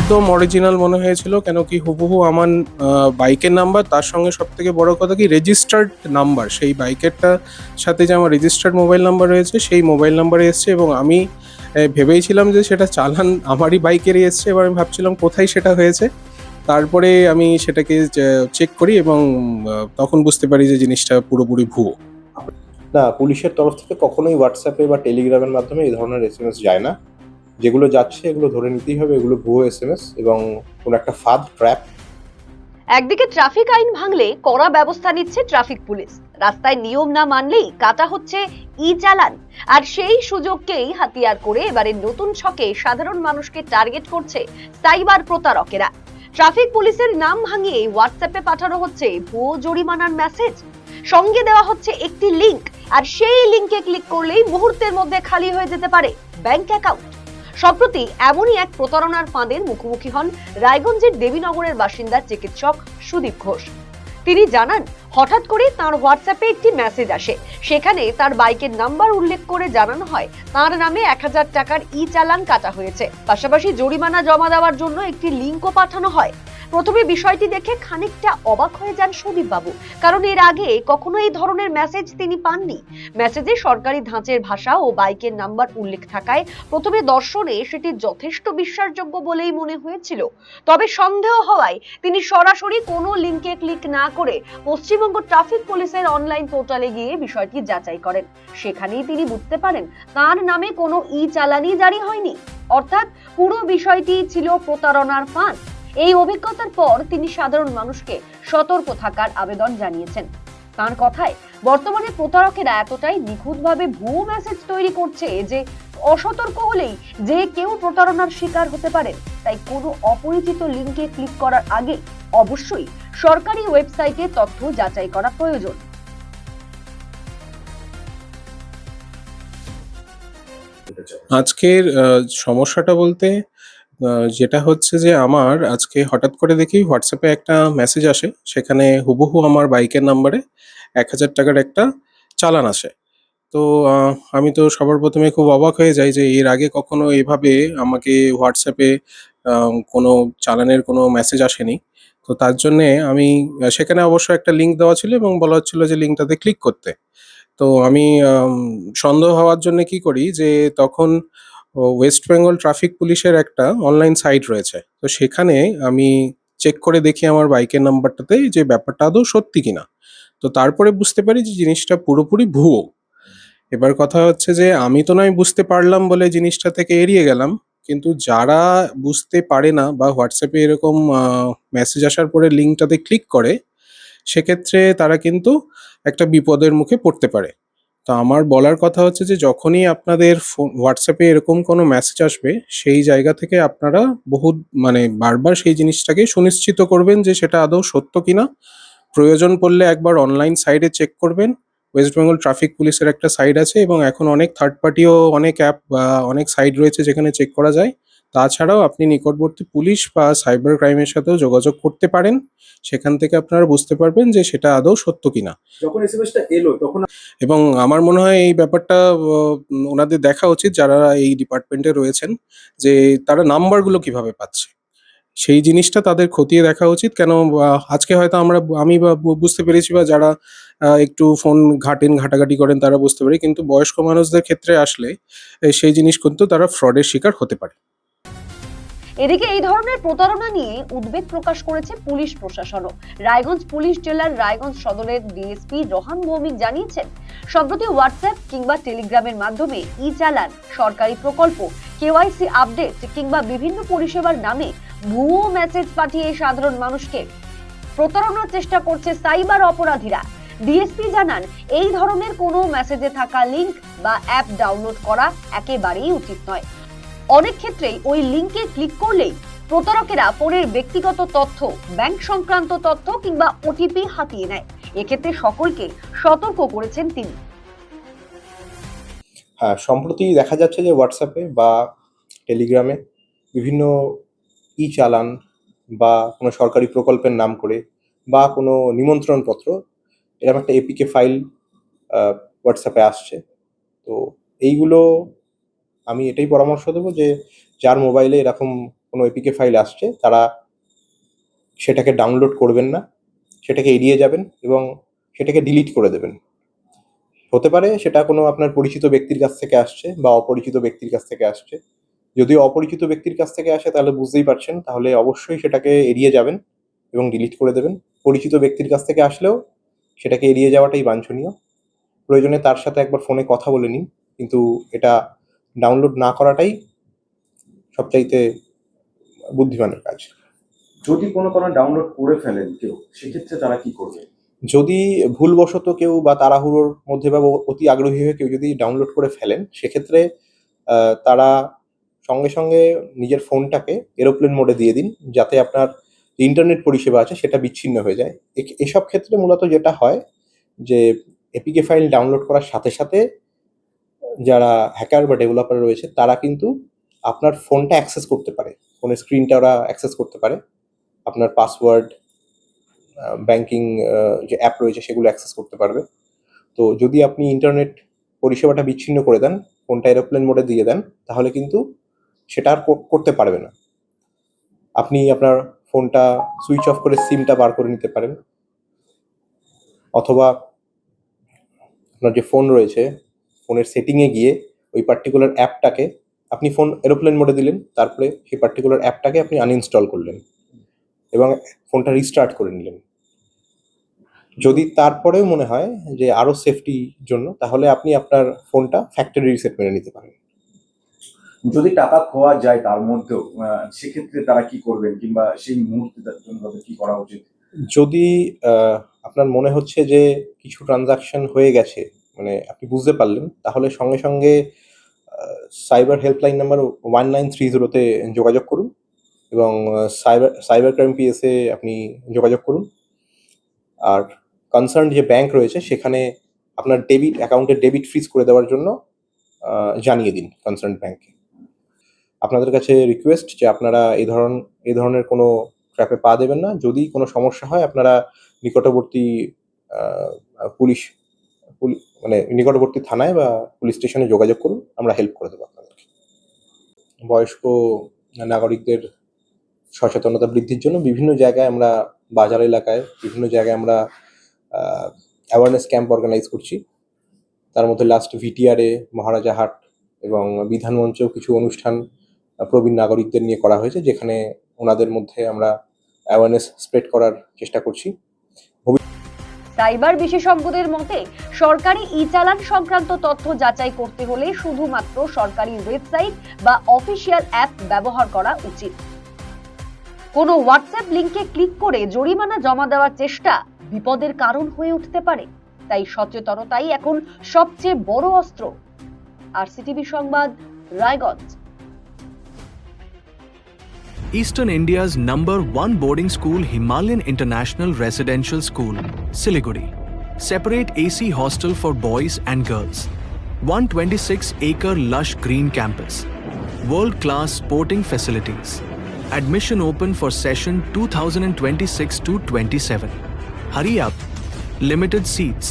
একদম অরিজিনাল মনে হয়েছিল, কেন কি হুবহু আমার বাইকের নাম্বার, তার সঙ্গে সব থেকে বড় কথা কি রেজিস্টার্ড নাম্বার, সেই বাইকেরটা সাথে যে আমার রেজিস্টার্ড মোবাইল নাম্বার রয়েছে সেই মোবাইল নাম্বারে এসছে, এবং আমি ভেবেইছিলাম যে সেটা চালান আমারই বাইকেরই এসছে। এবার আমি ভাবছিলাম কোথায় সেটা হয়েছে। তারপরে আমি সেটাকে চেক করি এবং তখন বুঝতে পারি যে জিনিসটা পুরোপুরি ভুয়ো। না, পুলিশের তরফ থেকে কখনোই হোয়াটসঅ্যাপে বা টেলিগ্রামের মাধ্যমে এই ধরনের এসএমএস যায় না। যেগুলো যাচ্ছে এগুলো ধরে নিতেই হবে এগুলো ভুয়ো এসএমএস এবং কোনো একটা ফাঁদ, ট্র্যাপ। একদিকে ট্রাফিক আইন ভাঙলে কড়া ব্যবস্থা নিচ্ছে ট্রাফিক পুলিশ, রাস্তায় নিয়ম না মানলেই কাটা হচ্ছে ই চালান, আর সেই সুযোগকেই হাতিয়ার করে এবারে নতুন ছকে সাধারণ মানুষকে টার্গেট করছে সাইবার প্রতারকেরা। ট্রাফিক পুলিশের নাম ভাঙিয়ে হোয়াটসঅ্যাপে পাঠানো হচ্ছে ভুয়ো জরিমানার মেসেজ, সঙ্গে দেওয়া হচ্ছে একটি লিংক, আর সেই লিংকে ক্লিক করলেই মুহূর্তের মধ্যে খালি হয়ে যেতে পারে ব্যাংক অ্যাকাউন্ট। সম্প্রতি এমনই এক প্রতারণার ফাঁদের মুখোমুখি হন রায়গঞ্জের দেবীনগরের বাসিন্দা চিকিৎসক সুদীপ ঘোষ। তিনি জানান, হঠাৎ করে তার হোয়াটসঅ্যাপে একটি মেসেজ আসে, সেখানে তার বাইকের নাম্বার উল্লেখ করে জানানো হয় তার নামে 1000 টাকার ই চালান কাটা হয়েছে, পাশাপাশি জরিমানা জমা দেওয়ার জন্য একটি লিংকও পাঠানো হয়। প্রথমে বিষয়টি দেখে খানিকটা অবাক হয়ে যান সুদীপ বাবু, কারণ এর আগে কখনো এই ধরনের মেসেজ তিনি পাননি। মেসেজে সরকারি ধাঁচের ভাষা ও বাইকের নাম্বার উল্লেখ থাকায় প্রথমে দর্শনে সেটি যথেষ্ট বিশ্বাসযোগ্য বলেই মনে হয়েছিল। তবে সন্দেহ হওয়ায় তিনি সরাসরি কোনো লিংকে ক্লিক না করে পশ্চিমবঙ্গ ট্রাফিক পুলিশের অনলাইন পোর্টালে গিয়ে বিষয়টি যাচাই করেন। সেখানেই তিনি বুঝতে পারেন তার নামে কোনো ই চালানই জারি হয়নি, অর্থাৎ পুরো বিষয়টি ছিল প্রতারণার ফাঁদ। এই অভিজ্ঞতার পর তিনি সাধারণ মানুষকে সতর্ক থাকার আবেদন জানিয়েছেন। তার কথায়, বর্তমানে প্রতারকেরা এতটাই নিখুঁতভাবে ভুয়ো মেসেজ তৈরি করছে যে অসতর্ক হলেই যে কেউ প্রতারণার শিকার হতে পারে। তাই কোনো অপরিচিত লিংকে ক্লিক করার আগে অবশ্যই সরকারি ওয়েবসাইটে তথ্য যাচাই করা প্রয়োজন। আজকের সমস্যাটা বলতে যেটা হচ্ছে যে আমার আজকে হঠাৎ করে দেখি হোয়াটসঅ্যাপে একটা মেসেজ আসে, সেখানে হুবহু আমার বাইকের নাম্বারে 1000 টাকার একটা চালান আসে। তো আমি তো সবার প্রথমে খুব অবাক হয়ে যাই যে এর আগে কখনো এভাবে আমাকে হোয়াটসঅ্যাপে কোনো চালানের কোনো মেসেজ আসেনি। তো তার জন্যে আমি সেখানে অবশ্য একটা লিঙ্ক দেওয়া ছিল এবং বলা হচ্ছিল যে লিঙ্কটাতে ক্লিক করতে। তো আমি সন্দেহ হওয়ার জন্য কি করি যে তখন ওয়েস্ট বেঙ্গল ট্রাফিক পুলিশের একটা অনলাইন সাইট রয়েছে। তো সেখানে আমি চেক করে দেখি আমার বাইকের নাম্বারটাতে যে ব্যাপারটা আদৌ সত্যি কিনা। তো তারপরে বুঝতে পারি যে জিনিসটা পুরোপুরি ভুয়ো। এবার কথা হচ্ছে যে আমি তো নয় বুঝতে পারলাম বলে জিনিসটা থেকে এড়িয়ে গেলাম। কিন্তু যারা বুঝতে পারে না বা হোয়াটসঅ্যাপে এরকম মেসেজ আসার পরে লিঙ্কটাতে ক্লিক করে, সেক্ষেত্রে তারা কিন্তু একটা বিপদের মুখে পড়তে পারে। তো আমার বলার কথা হচ্ছে যে যখনই আপনাদের হোয়াটসঅ্যাপে এরকম কোনো মেসেজ আসবে, সেই জায়গা থেকে আপনারা বহুত মানে বারবার সেই জিনিসটাকে সুনিশ্চিত করবেন যে সেটা আদৌ সত্য কিনা। প্রয়োজন পড়লে একবার অনলাইন সাইটে চেক করবেন। ওয়েস্ট বেঙ্গল ট্রাফিক পুলিশের একটা সাইট আছে এবং এখন অনেক থার্ড পার্টিও অনেক অ্যাপ বা অনেক সাইট রয়েছে যেখানে চেক করা যায়। তাছাড়াও আপনি নিকটবর্তী পুলিশ বা সাইবার ক্রাইমের সাথেও যোগাযোগ করতে পারেন। সেখান থেকে আপনারা বুঝতে পারবেন যে সেটা আদৌ সত্য কিনা। যখন এসএমএসটা এলো তখন এবং আমার মনে হয় এই ব্যাপারটা ওনাদের দেখা উচিত যারা এই ডিপার্টমেন্টে রয়েছেন, যে তারা নাম্বারগুলো কিভাবে পাচ্ছে। সেই জিনিসটা তাদের খতিয়ে দেখা উচিত। কেন আজকে হয়তো আমি বা বুঝতে পেরেছি, বা যারা একটু ফোন ঘাটাঘাটি করেন তারা বুঝতে পারে। কিন্তু বয়স্ক মানুষদের ক্ষেত্রে আসলে সেই জিনিস কিন্তু তারা ফ্রডের শিকার হতে পারে। এদিকে এই ধরনের প্রতারণা নিয়ে উদ্বেগ প্রকাশ করেছে পুলিশ প্রশাসনও। রায়গঞ্জ পুলিশ জেলার রায়গঞ্জ সদরের ডিএসপি রোহান ভৌমিক জানিয়েছেন, সম্প্রতি হোয়াটসঅ্যাপ কিংবা টেলিগ্রামের মাধ্যমে ই চালান, সরকারি প্রকল্প, কেওয়াইসি আপডেট কিংবা বিভিন্ন পরিষেবার নামে ভুয়ো মেসেজ পাঠিয়ে সাধারণ মানুষকে প্রতারণার চেষ্টা করছে সাইবার অপরাধীরা। ডিএসপি জানান, এই ধরনের কোনো মেসেজে থাকা লিংক বা অ্যাপ ডাউনলোড করা একেবারেই উচিত নয়। অনেক ক্ষেত্রেই ওই লিংকে ক্লিক করলেই প্রতারকেরা পরের ব্যক্তিগত তথ্য, ব্যাংক সংক্রান্ত তথ্য কিংবা ওটিপি হাতিয়ে নেয়। এক্ষেত্রে সকলকে সতর্ক করেছেন তিনি। হ্যাঁ, সম্প্রতি দেখা যাচ্ছে যে হোয়াটসঅ্যাপে বা টেলিগ্রামে বিভিন্ন ই চালান বা কোনো সরকারি প্রকল্পের নাম করে বা কোনো নিমন্ত্রণপত্র এরকম একটা এপিকে ফাইল হোয়াটসঅ্যাপে আসছে। তো এইগুলো আমি এটাই পরামর্শ দেবো যে যার মোবাইলে এরকম কোনো এপিকে ফাইল আসছে তারা সেটাকে ডাউনলোড করবেন না, সেটাকে এড়িয়ে যাবেন এবং সেটাকে ডিলিট করে দেবেন। হতে পারে সেটা কোনো আপনার পরিচিত ব্যক্তির কাছ থেকে আসছে বা অপরিচিত ব্যক্তির কাছ থেকে আসছে। যদি অপরিচিত ব্যক্তির কাছ থেকে আসে তাহলে বুঝতেই পারছেন, তাহলে অবশ্যই সেটাকে এড়িয়ে যাবেন এবং ডিলিট করে দেবেন। পরিচিত ব্যক্তির কাছ থেকে আসলেও সেটাকে এড়িয়ে যাওয়াটাই বাঞ্ছনীয়। প্রয়োজনে তার সাথে একবার ফোনে কথা বলে নিন, কিন্তু এটা ডাউনলোড না করাটাই সবচাইতে বুদ্ধিমানের কাজ। যদি কোনো কারণে ডাউনলোড করে ফেলেন কেউ, সেক্ষেত্রে তারা কি করবে? যদি ভুলবশত কেউ বা তাড়াহুড়োর মধ্যে বা অতি আগ্রহী হয়ে কেউ যদি ডাউনলোড করে ফেলেন, সেক্ষেত্রে তারা সঙ্গে সঙ্গে নিজের ফোনটাকে এরোপ্লেন মোডে দিয়ে দিন, যাতে আপনার ইন্টারনেট পরিষেবা আছে সেটা বিচ্ছিন্ন হয়ে যায়। এসব ক্ষেত্রে মূলত যেটা হয় যে এপিকে ফাইল ডাউনলোড করার সাথে সাথে যারা হ্যাকার বা ডেভেলপার রয়েছে তারা কিন্তু আপনার ফোনটা অ্যাক্সেস করতে পারে, ফোনের স্ক্রিনটা ওরা অ্যাক্সেস করতে পারে, আপনার পাসওয়ার্ড, ব্যাংকিং যে অ্যাপ রয়েছে সেগুলো অ্যাক্সেস করতে পারবে। তো যদি আপনি ইন্টারনেট পরিষেবাটা বিচ্ছিন্ন করে দেন, ফোনটা এরোপ্লেন মোডে দিয়ে দেন, তাহলে কিন্তু সেটা আর করতে পারবে না। আপনি আপনার ফোনটা সুইচ অফ করে সিমটা বার করে নিতে পারেন, অথবা আপনার যে ফোন রয়েছে ফোনের সেটিংয়ে গিয়ে ওই পার্টিকুলার অ্যাপটাকে আপনি ফোন এরোপ্লেন মোডে দিলেন, তারপরে সেই পার্টিকুলার অ্যাপটাকে আপনি আনইনস্টল করলেন এবং ফোনটা রিস্টার্ট করে নিলেন। যদি তারপরেও মনে হয় যে আরও সেফটির জন্য, তাহলে আপনি আপনার ফোনটা ফ্যাক্টরি রিসেট মেরে নিতে পারেন। যদি টাকা খোয়া যায় তার মধ্যেও, সেক্ষেত্রে তারা কি করবেন, কিংবা সেই মুহূর্তে তার জন্য তাদের কি করা উচিত? যদি আপনার মনে হচ্ছে যে কিছু ট্রানজাকশন হয়ে গেছে, মানে আপনি বুঝতে পারলেন, তাহলে সঙ্গে সঙ্গে সাইবার হেল্পলাইন নাম্বার 1930-তে যোগাযোগ করুন এবং সাইবার ক্রাইম পিএসে আপনি যোগাযোগ করুন। আর কনসার্ন যে ব্যাংক রয়েছে সেখানে আপনার অ্যাকাউন্টের ডেবিট ফ্রিজ করে দেওয়ার জন্য জানিয়ে দিন কনসার্ন ব্যাংকে। আপনাদের কাছে রিকোয়েস্ট যে আপনারা এই ধরনের কোনো ট্র্যাপে পা দেবেন না। যদি কোনো সমস্যা হয় আপনারা নিকটবর্তী নিকটবর্তী থানায় বা পুলিশ স্টেশনে যোগাযোগ করুন, আমরা হেল্প করে দেবো আপনাদেরকে। বয়স্ক নাগরিকদের সচেতনতা বৃদ্ধির জন্য বিভিন্ন জায়গায় আমরা বাজার এলাকায় বিভিন্ন জায়গায় আমরা অ্যাওয়ারনেস ক্যাম্প অর্গানাইজ করছি। তার মধ্যে লাস্ট ভিটিআরে, মহারাজা হাট এবং বিধান মঞ্চেও কিছু অনুষ্ঠান প্রবীণ নাগরিকদের নিয়ে করা হয়েছে, যেখানে ওনাদের মধ্যে আমরা অ্যাওয়ারনেস স্প্রেড করার চেষ্টা করছি। সাইবার বিশেষজ্ঞদের মতে সরকারি ই চালান সংক্রান্ত তথ্য যাচাই করতে হলে শুধুমাত্র সরকারি ওয়েবসাইট বা অফিসিয়াল অ্যাপ ব্যবহার করা উচিত। কোনো হোয়াটসঅ্যাপ লিংকে ক্লিক করে জরিমানা জমা দেওয়ার চেষ্টা বিপদের কারণ হয়ে উঠতে পারে। তাই সচেতনতাই এখন সবচেয়ে বড় অস্ত্র। আরসিটিভি সংবাদ, Raiganj. Eastern India's #1 boarding school, Himalayan International Residential School, Siliguri. Separate AC hostel for boys and girls. 126-acre lush green campus. World-class sporting facilities. Admission open for session 2026-27. Hurry up. Limited seats.